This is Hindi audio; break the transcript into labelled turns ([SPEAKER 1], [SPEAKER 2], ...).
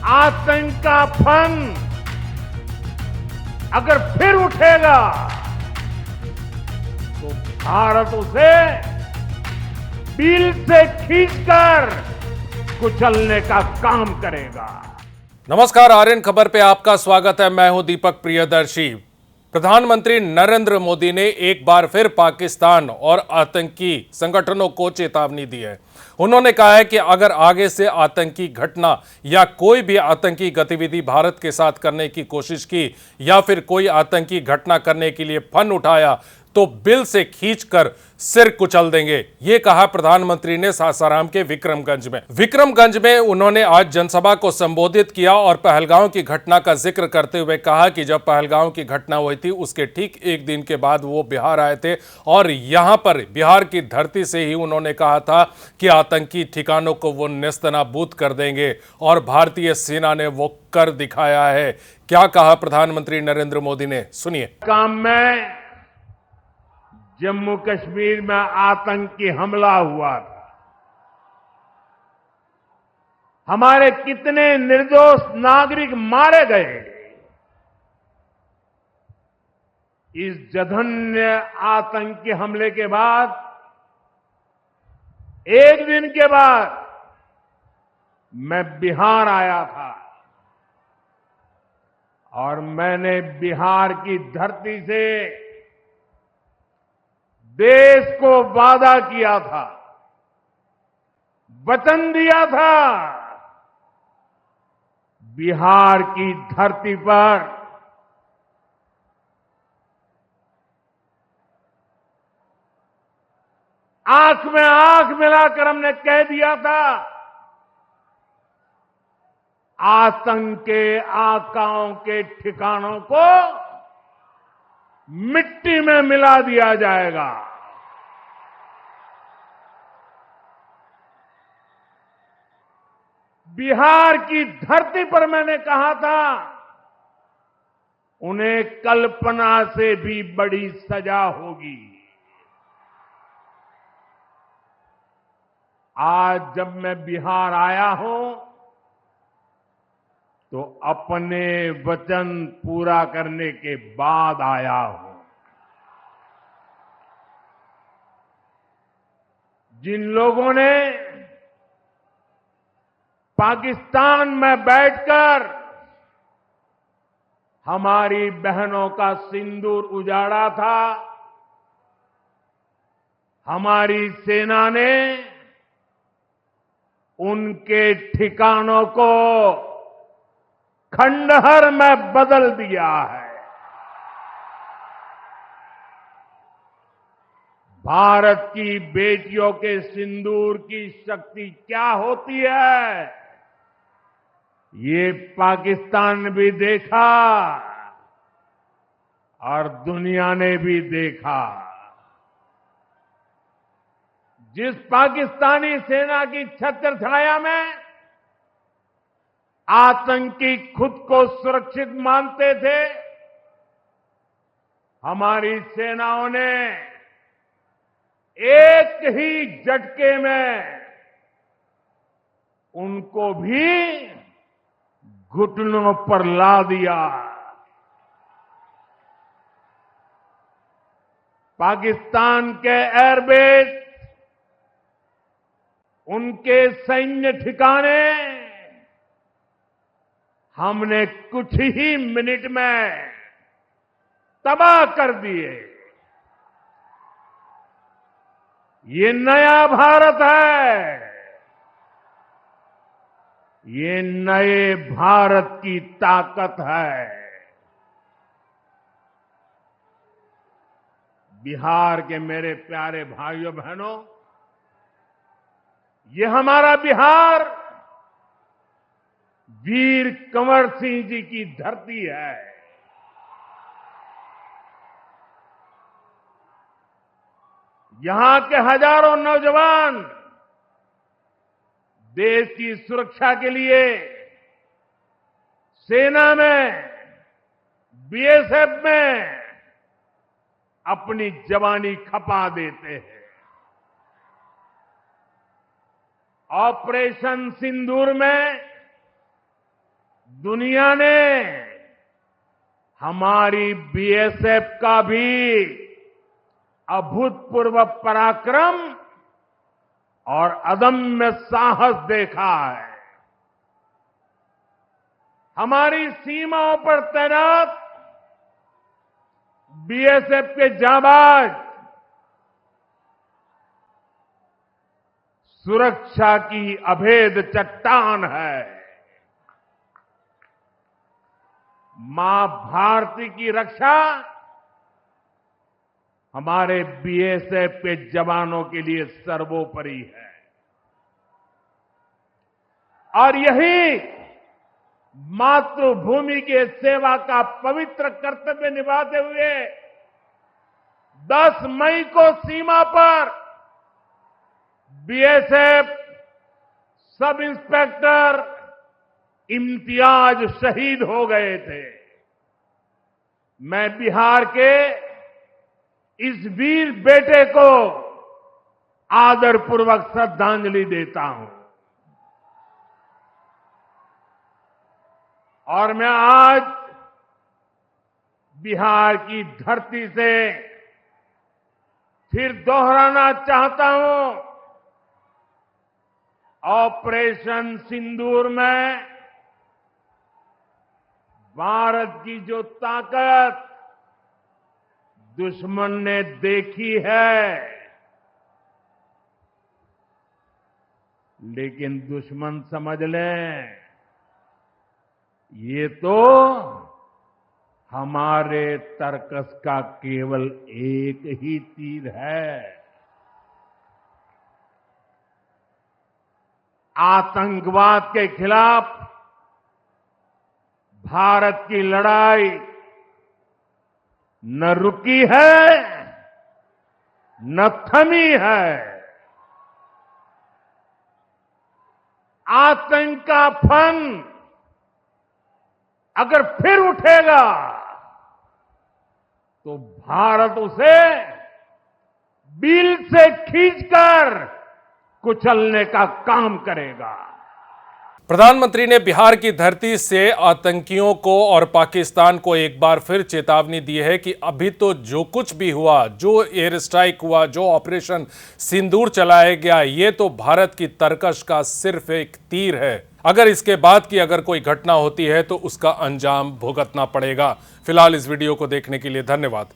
[SPEAKER 1] आतंक का फन अगर फिर उठेगा तो भारत उसे बिल से खींचकर कुचलने का काम करेगा।
[SPEAKER 2] नमस्कार, आर्यन खबर पे आपका स्वागत है। मैं हूं दीपक प्रियदर्शी। प्रधानमंत्री नरेंद्र मोदी ने एक बार फिर पाकिस्तान और आतंकी संगठनों को चेतावनी दी है। उन्होंने कहा है कि अगर आगे से आतंकी घटना या कोई भी आतंकी गतिविधि भारत के साथ करने की कोशिश की या फिर कोई आतंकी घटना करने के लिए फन उठाया तो बिल से खींचकर सिर कुचल देंगे। ये कहा प्रधानमंत्री ने सासाराम के विक्रमगंज में उन्होंने आज जनसभा को संबोधित किया और पहलगांव की घटना का जिक्र करते हुए कहा कि जब पहलगांव की घटना हुई थी उसके ठीक एक दिन के बाद वो बिहार आए थे और यहां पर बिहार की धरती से ही उन्होंने कहा था कि आतंकी ठिकानों को वो नेस्तनाबूद कर देंगे और भारतीय सेना ने वो कर दिखाया है। क्या कहा प्रधानमंत्री नरेंद्र मोदी ने, सुनिए।
[SPEAKER 1] काम में जम्मू कश्मीर में आतंकी हमला हुआ था। हमारे कितने निर्दोष नागरिक मारे गए। इस जघन्य आतंकी हमले के बाद एक दिन के बाद मैं बिहार आया था और मैंने बिहार की धरती से देश को वादा किया था, वचन दिया था, बिहार की धरती पर आंख में आंख मिलाकर हमने कह दिया था, आतंक के आकाओं के ठिकानों को मिट्टी में मिला दिया जाएगा। बिहार की धरती पर मैंने कहा था, उन्हें कल्पना से भी बड़ी सजा होगी। आज जब मैं बिहार आया हूं तो अपने वचन पूरा करने के बाद आया हूं। जिन लोगों ने पाकिस्तान में बैठकर हमारी बहनों का सिंदूर उजाड़ा था, हमारी सेना ने उनके ठिकानों को खंडहर में बदल दिया है। भारत की बेटियों के सिंदूर की शक्ति क्या होती है, ये पाकिस्तान ने भी देखा और दुनिया ने भी देखा। जिस पाकिस्तानी सेना की छत्र छाया में आतंकी खुद को सुरक्षित मानते थे, हमारी सेनाओं ने एक ही झटके में उनको भी घुटनों पर ला दिया। पाकिस्तान के एयरबेस, उनके सैन्य ठिकाने हमने कुछ ही मिनट में तबाह कर दिए। ये नया भारत है, ये नए भारत की ताकत है। बिहार के मेरे प्यारे भाइयों बहनों, ये हमारा बिहार वीर कंवर सिंह जी की धरती है। यहां के हजारों नौजवान देश की सुरक्षा के लिए सेना में, बीएसएफ में अपनी जवानी खपा देते हैं। ऑपरेशन सिंदूर में दुनिया ने हमारी बीएसएफ का भी अभूतपूर्व पराक्रम और अदम्य साहस देखा है। हमारी सीमाओं पर तैनात बीएसएफ के जाबाज सुरक्षा की अभेद चट्टान है। मां भारती की रक्षा हमारे बीएसएफ के जवानों के लिए सर्वोपरि है और यही मातृभूमि के सेवा का पवित्र कर्तव्य निभाते हुए 10 मई को सीमा पर बीएसएफ सब इंस्पेक्टर इम्तियाज शहीद हो गए थे। मैं बिहार के इस वीर बेटे को आदरपूर्वक श्रद्धांजलि देता हूं और मैं आज बिहार की धरती से फिर दोहराना चाहता हूं, ऑपरेशन सिंदूर में भारत की जो ताकत दुश्मन ने देखी है, लेकिन दुश्मन समझ लें ये तो हमारे तर्कस का केवल एक ही तीर है। आतंकवाद के खिलाफ भारत की लड़ाई न रुकी है न थमी है। आतंक का फन अगर फिर उठेगा तो भारत उसे बिल से खींचकर कुचलने का काम करेगा।
[SPEAKER 2] प्रधानमंत्री ने बिहार की धरती से आतंकियों को और पाकिस्तान को एक बार फिर चेतावनी दी है कि अभी तो जो कुछ भी हुआ, जो एयर स्ट्राइक हुआ, जो ऑपरेशन सिंदूर चलाया गया, ये तो भारत की तर्कश का सिर्फ एक तीर है। अगर इसके बाद की अगर कोई घटना होती है तो उसका अंजाम भुगतना पड़ेगा। फिलहाल इस वीडियो को देखने के लिए धन्यवाद।